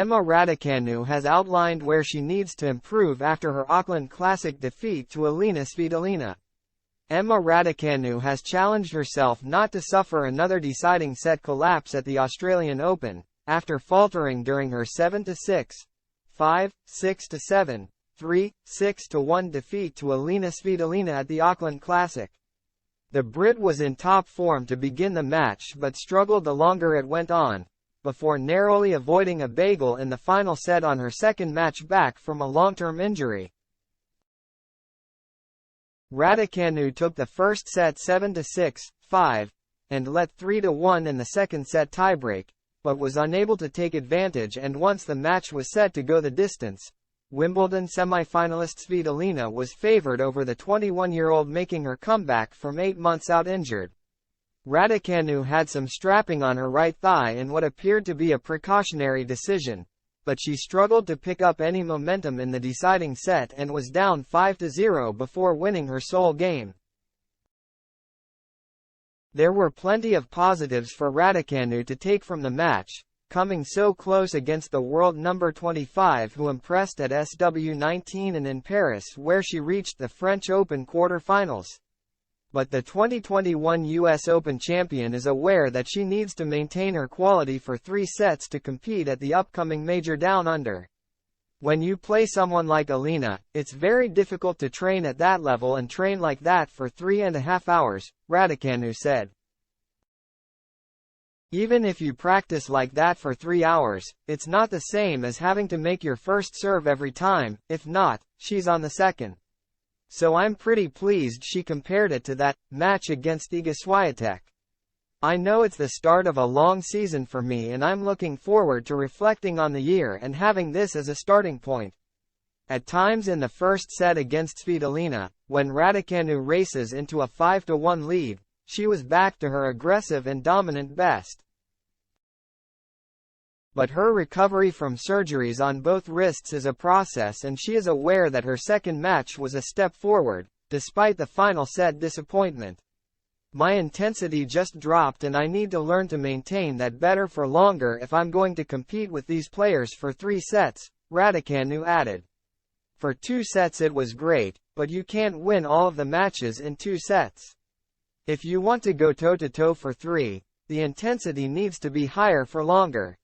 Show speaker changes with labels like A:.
A: Emma Raducanu has outlined where she needs to improve after her Auckland Classic defeat to Elina Svitolina. Emma Raducanu has challenged herself not to suffer another deciding set collapse at the Australian Open, after faltering during her 7-6, 5, 6-7, 3, 6-1 defeat to Elina Svitolina at the Auckland Classic. The Brit was in top form to begin the match but struggled the longer it went on, before narrowly avoiding a bagel in the final set on her second match back from a long-term injury. Raducanu took the first set 7-6, 5, and led 3-1 in the second set tiebreak, but was unable to take advantage, and once the match was set to go the distance, Wimbledon semi-finalist Svitolina was favored over the 21-year-old, making her comeback from 8 months out injured. Raducanu had some strapping on her right thigh in what appeared to be a precautionary decision, but she struggled to pick up any momentum in the deciding set and was down 5-0 before winning her sole game. There were plenty of positives for Raducanu to take from the match, coming so close against the world number 25 who impressed at SW19 and in Paris where she reached the French Open quarter-finals. But the 2021 US Open champion is aware that she needs to maintain her quality for 3 sets to compete at the upcoming Major Down Under. When you play someone like Elina, it's very difficult to train at that level and train like that for 3.5 hours, Raducanu said. Even if you practice like that for 3 hours, it's not the same as having to make your first serve every time. If not, she's on the second. So I'm pretty pleased she compared it to that match against d.e.f.ea.t. I know it's the start of a long season for me and I'm looking forward to reflecting on the year and having this as a starting point. At times in the first set against Svitolina, when Raducanu races into a 5-1 lead, she was back to her aggressive and dominant best. But her recovery from surgeries on both wrists is a process and she is aware that her second match was a step forward, despite the final set disappointment. My intensity just dropped and I need to learn to maintain that better for longer if I'm going to compete with these players for 3 sets, Raducanu added. For 2 sets it was great, but you can't win all of the matches in 2 sets. If you want to go toe-to-toe for 3, the intensity needs to be higher for longer.